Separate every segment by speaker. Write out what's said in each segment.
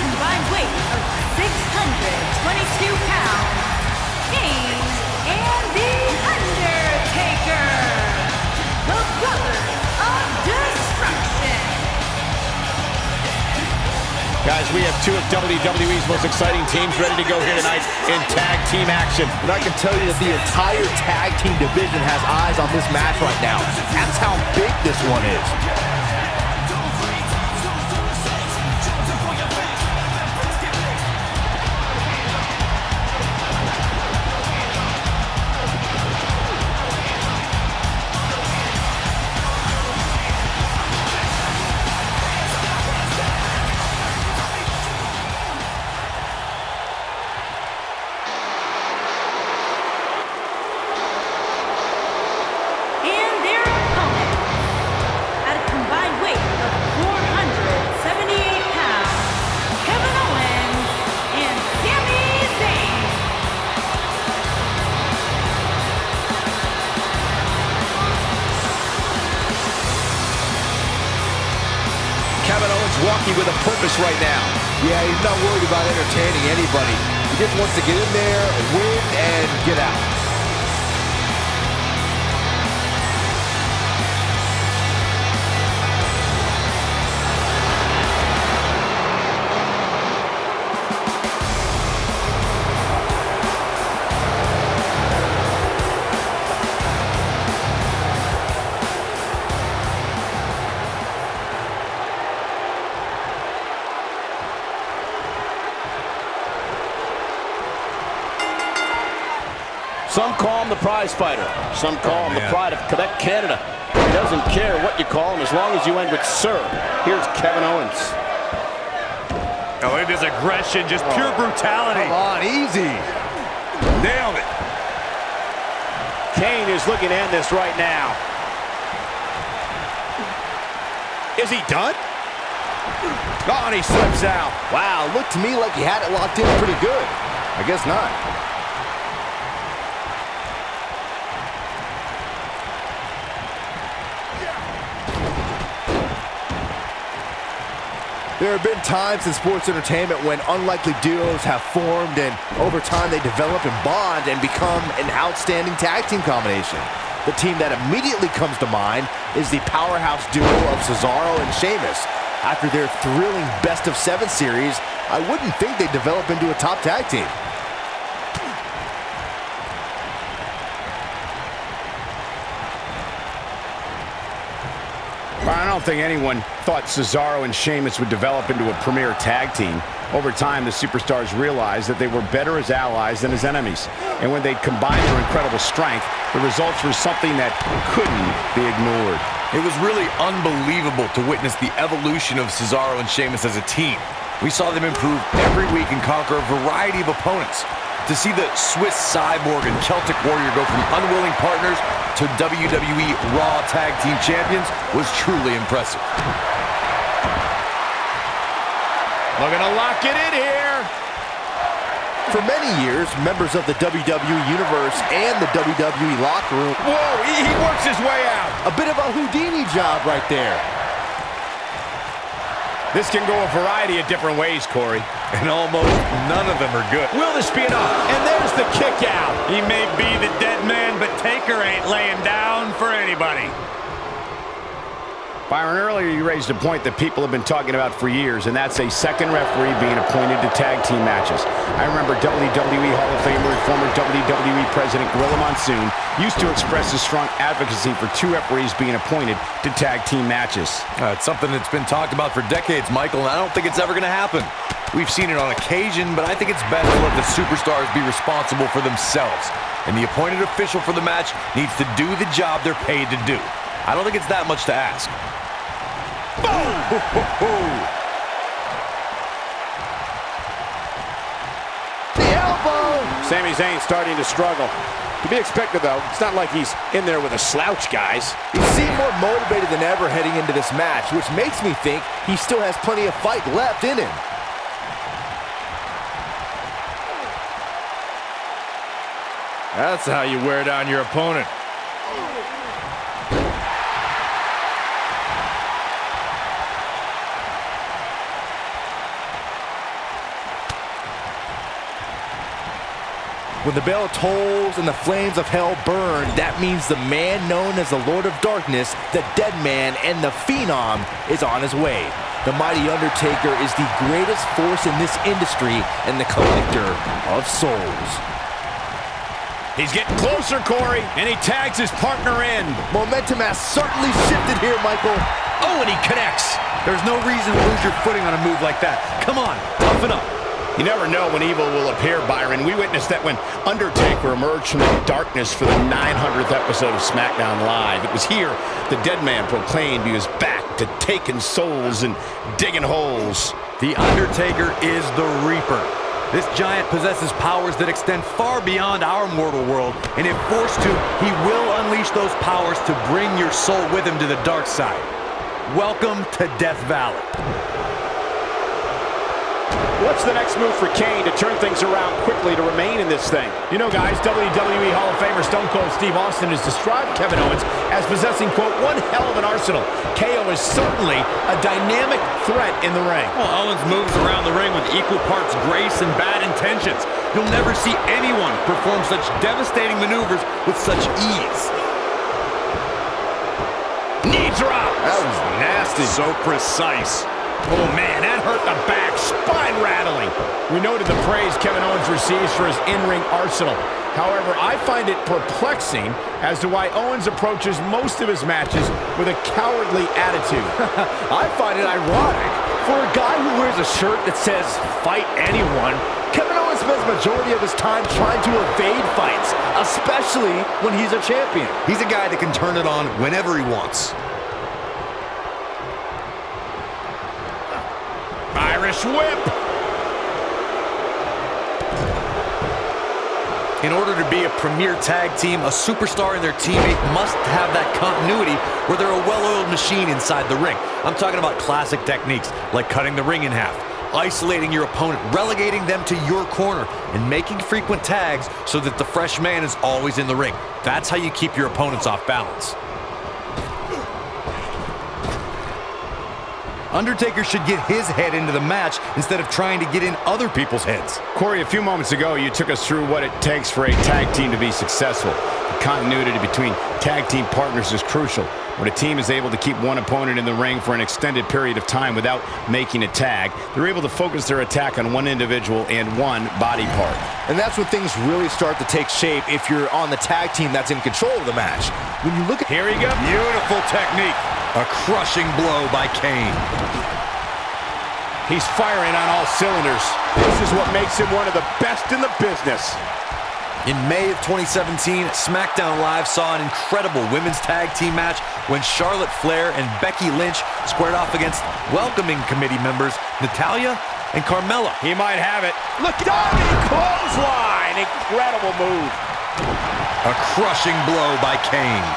Speaker 1: combined weight of 622 pounds, Kane and The Undertaker, the Brothers of Destruction.
Speaker 2: Guys, we have two of WWE's most exciting teams ready to go here tonight in tag team action.
Speaker 3: And I can tell you that the entire tag team division has eyes on this match right now. That's how big this one is.
Speaker 2: Walking with a purpose right now.
Speaker 3: Yeah, he's not worried about entertaining anybody. He just wants to get in there, win, and get out.
Speaker 2: Some call him the prize fighter. Some call him the pride of Quebec, Canada. He doesn't care what you call him as long as you end with sir. Here's Kevin Owens.
Speaker 4: Oh, look at his aggression, just pure brutality.
Speaker 3: Come on, easy.
Speaker 4: Nailed it.
Speaker 2: Kane is looking to end this right now. Is he done? Oh, and he slips out.
Speaker 3: Wow, looked to me like he had it locked in pretty good. I guess not. There have been times in sports entertainment when unlikely duos have formed, and over time they develop and bond and become an outstanding tag team combination. The team that immediately comes to mind is the powerhouse duo of Cesaro and Sheamus. After their thrilling best-of-7 series, I wouldn't think they'd develop into a top tag team.
Speaker 2: I don't think anyone thought Cesaro and Sheamus would develop into a premier tag team. Over time, the superstars realized that they were better as allies than as enemies. And when they'd combined their incredible strength, the results were something that couldn't be ignored.
Speaker 4: It was really unbelievable to witness the evolution of Cesaro and Sheamus as a team. We saw them improve every week and conquer a variety of opponents. To see the Swiss Cyborg and Celtic Warrior go from unwilling partners to WWE Raw Tag Team Champions was truly impressive.
Speaker 2: Looking to lock it in here.
Speaker 3: For many years, members of the WWE Universe and the WWE locker room...
Speaker 2: Whoa, he works his way out.
Speaker 3: A bit of a Houdini job right there.
Speaker 2: This can go a variety of different ways, Corey.
Speaker 4: And almost none of them are good.
Speaker 2: Will this be enough? And there's the kick out.
Speaker 4: He may be the dead man, but Taker ain't laying down for anybody.
Speaker 2: Byron, earlier you raised a point that people have been talking about for years, and that's a second referee being appointed to tag team matches. I remember WWE Hall of Famer and former WWE President Gorilla Monsoon used to express his strong advocacy for two referees being appointed to tag team matches.
Speaker 4: It's something that's been talked about for decades, Michael, and I don't think it's ever going to happen. We've seen it on occasion, but I think it's best to let the superstars be responsible for themselves. And the appointed official for the match needs to do the job they're paid to do. I don't think it's that much to ask.
Speaker 3: Boom! The elbow!
Speaker 2: Sami Zayn starting to struggle. To be expected, though. It's not like he's in there with a slouch, guys.
Speaker 3: He seemed more motivated than ever heading into this match, which makes me think he still has plenty of fight left in him.
Speaker 4: That's how you wear down your opponent.
Speaker 3: When the bell tolls and the flames of hell burn, that means the man known as the Lord of Darkness, the Dead Man, and the Phenom is on his way. The mighty Undertaker is the greatest force in this industry and the collector of souls.
Speaker 2: He's getting closer, Corey, and he tags his partner in.
Speaker 3: Momentum has certainly shifted here, Michael.
Speaker 4: Oh, and he connects. There's no reason to lose your footing on a move like that. Come on, toughen up.
Speaker 2: You never know when evil will appear, Byron. We witnessed that when Undertaker emerged from the darkness for the 900th episode of SmackDown Live. It was here the Dead Man proclaimed he was back to taking souls and digging holes.
Speaker 4: The Undertaker is the Reaper. This giant possesses powers that extend far beyond our mortal world, and if forced to, he will unleash those powers to bring your soul with him to the dark side. Welcome to Death Valley.
Speaker 2: What's the next move for Kane to turn things around quickly to remain in this thing? You know, guys, WWE Hall of Famer Stone Cold Steve Austin has described Kevin Owens as possessing, quote, one hell of an arsenal. KO is certainly a dynamic threat in the ring.
Speaker 5: Well, Owens moves around the ring with equal parts grace and bad intentions. You'll never see anyone perform such devastating maneuvers with such ease.
Speaker 2: Knee drop.
Speaker 3: That was nasty.
Speaker 5: So precise.
Speaker 2: Oh, man, that hurt the back. Spine rattling. We noted the praise Kevin Owens receives for his in-ring arsenal. However, I find it perplexing as to why Owens approaches most of his matches with a cowardly attitude.
Speaker 3: I find it ironic. For a guy who wears a shirt that says, fight anyone, Kevin Owens spends the majority of his time trying to evade fights, especially when he's a champion.
Speaker 4: He's a guy that can turn it on whenever he wants.
Speaker 2: Irish whip.
Speaker 4: In order to be a premier tag team, a superstar and their teammate must have that continuity where they're a well-oiled machine inside the ring. I'm talking about classic techniques like cutting the ring in half, isolating your opponent, relegating them to your corner, and making frequent tags so that the fresh man is always in the ring. That's how you keep your opponents off balance. Undertaker should get his head into the match instead of trying to get in other people's heads.
Speaker 2: Corey, a few moments ago, you took us through what it takes for a tag team to be successful. The continuity between tag team partners is crucial. When a team is able to keep one opponent in the ring for an extended period of time without making a tag, they're able to focus their attack on one individual and one body part.
Speaker 3: And that's when things really start to take shape if you're on the tag team that's in control of the match. When you look at...
Speaker 2: Here he goes.
Speaker 4: Beautiful technique. A crushing blow by Kane.
Speaker 2: He's firing on all cylinders. This is what makes him one of the best in the business.
Speaker 4: In May of 2017, SmackDown Live saw an incredible women's tag team match when Charlotte Flair and Becky Lynch squared off against welcoming committee members Natalya and Carmella.
Speaker 2: He might have it. Look, diving clothesline. Incredible move.
Speaker 4: A crushing blow by Kane.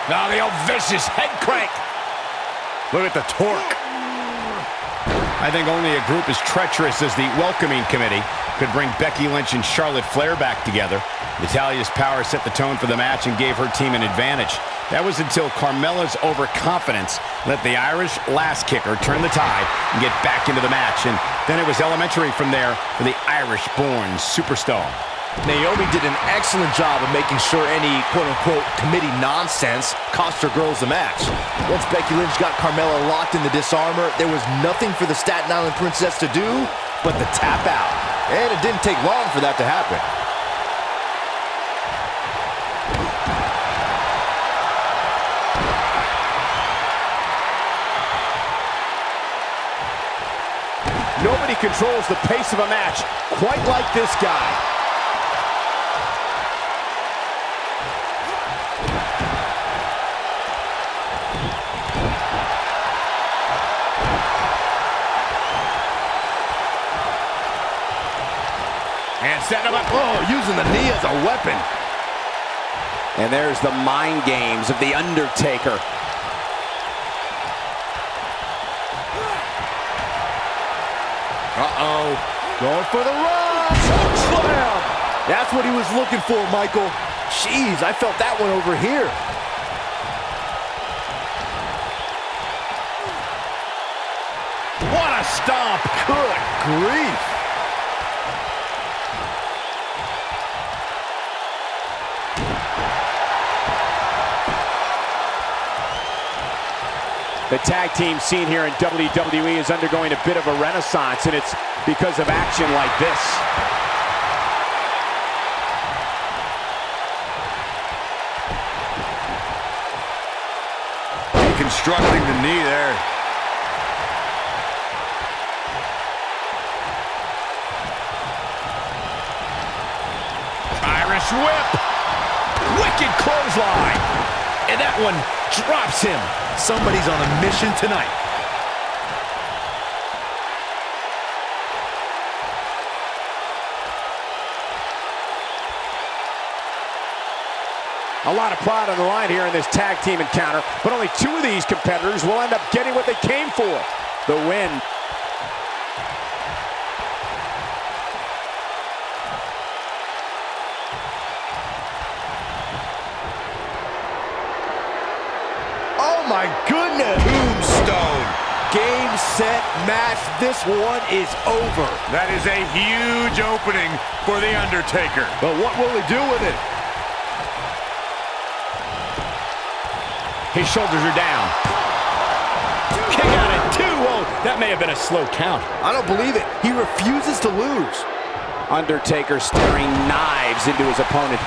Speaker 2: Now the old vicious head crank.
Speaker 4: Look at the torque.
Speaker 2: I think only a group as treacherous as the welcoming committee could bring Becky Lynch and Charlotte Flair back together. Natalya's power set the tone for the match and gave her team an advantage. That was until Carmella's overconfidence let the Irish last kicker turn the tide and get back into the match. And then it was elementary from there for the Irish-born superstar.
Speaker 3: Naomi did an excellent job of making sure any quote-unquote committee nonsense cost her girls the match. Once Becky Lynch got Carmella locked in the disarmor, there was nothing for the Staten Island Princess to do but to tap out. And it didn't take long for that to happen.
Speaker 2: Nobody controls the pace of a match quite like this guy. And setting him up.
Speaker 3: Oh, using the knee as a weapon.
Speaker 2: And there's the mind games of The Undertaker.
Speaker 3: Uh-oh. Going for the run. Choke slam. That's what he was looking for, Michael. Jeez, I felt that one over here.
Speaker 2: What a
Speaker 3: stomp. Good grief.
Speaker 2: The tag team scene here in WWE is undergoing a bit of a renaissance, and it's because of action like this.
Speaker 4: Constructing the knee there.
Speaker 2: Irish whip. Wicked clothesline. And that one drops him.
Speaker 4: Somebody's on a mission tonight.
Speaker 2: A lot of pride on the line here in this tag team encounter, but only two of these competitors will end up getting what they came for, the win.
Speaker 3: Oh my goodness!
Speaker 4: Tombstone.
Speaker 3: Game, set, match. This one is over.
Speaker 4: That is a huge opening for The Undertaker.
Speaker 3: But what will he do with it?
Speaker 2: His shoulders are down. Kick out at 2. Oh, that may have been a slow count.
Speaker 3: I don't believe it. He refuses to lose.
Speaker 2: Undertaker staring knives into his opponent.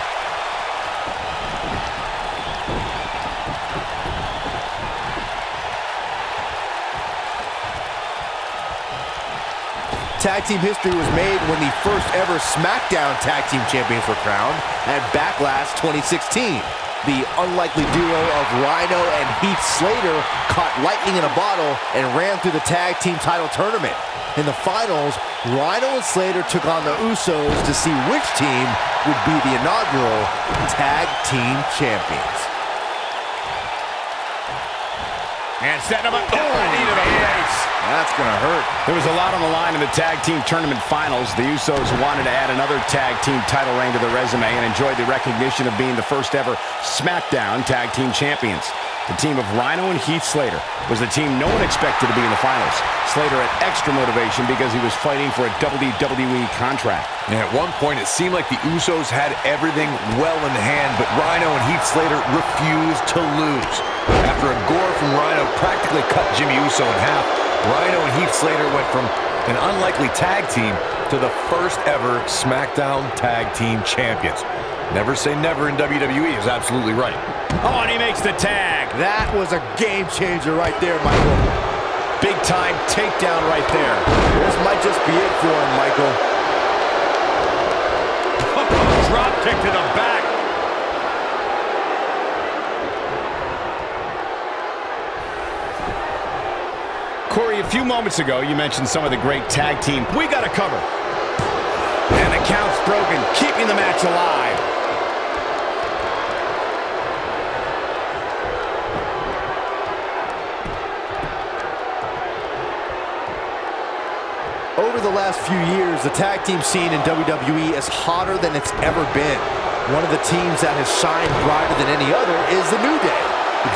Speaker 3: Tag team history was made when the first ever SmackDown Tag Team Champions were crowned at Backlash 2016. The unlikely duo of Rhino and Heath Slater caught lightning in a bottle and ran through the tag team title tournament. In the finals, Rhino and Slater took on the Usos to see which team would be the inaugural Tag Team Champions.
Speaker 2: And setting him up. Oh, knee to the face.
Speaker 3: That's going to hurt.
Speaker 2: There was a lot on the line in the tag team tournament finals. The Usos wanted to add another tag team title reign to their resume and enjoyed the recognition of being the first ever SmackDown Tag Team Champions. The team of Rhino and Heath Slater was the team no one expected to be in the finals. Slater had extra motivation because he was fighting for a WWE contract.
Speaker 4: And at one point, it seemed like the Usos had everything well in hand, but Rhino and Heath Slater refused to lose. After a gore from Rhino practically cut Jimmy Uso in half, Rhino and Heath Slater went from an unlikely tag team to the first ever SmackDown Tag Team Champions. Never say never in WWE is absolutely right.
Speaker 2: Oh, and he makes the tag.
Speaker 3: That was a game changer right there, Michael.
Speaker 2: Big time takedown right there.
Speaker 3: This might just be it for him, Michael.
Speaker 5: Drop kick to the back.
Speaker 2: Corey, a few moments ago, you mentioned some of the great tag team. We got to cover. And the count's broken, keeping the match alive.
Speaker 3: Over the last few years, the tag team scene in WWE is hotter than it's ever been. One of the teams that has shined brighter than any other is the New Day.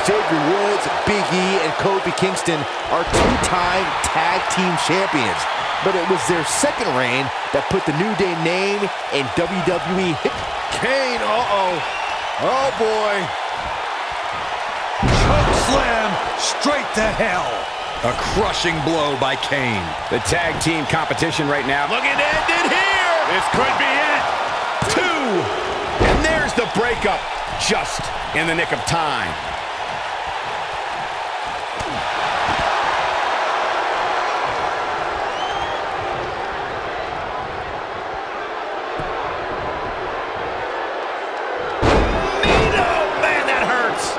Speaker 3: Xavier Woods, Big E, and Kofi Kingston are two-time tag team champions. But it was their second reign that put the New Day name in WWE. Kane, oh boy.
Speaker 4: Choke slam straight to hell. A crushing blow by Kane.
Speaker 2: The tag team competition right now. Looking to end it here.
Speaker 5: This could be it.
Speaker 2: 2. And there's the breakup. Just in the nick of time. Man, that hurts.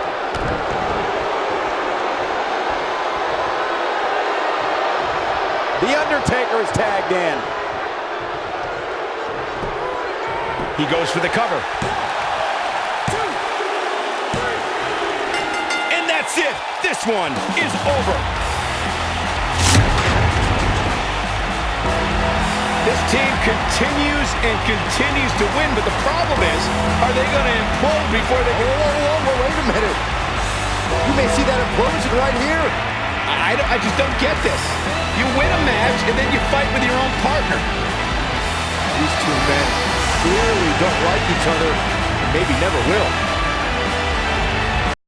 Speaker 2: The Undertaker is tagged in. He goes for the cover. 2, 3. And that's it. This one is over. This team continues and continues to win, but the problem is, are they going to implode before they can...
Speaker 3: Whoa, wait a minute. You may see that implosion right here.
Speaker 2: I just don't get this. You win a match, and then you fight with your own partner.
Speaker 3: These two men clearly don't like each other, and maybe never will.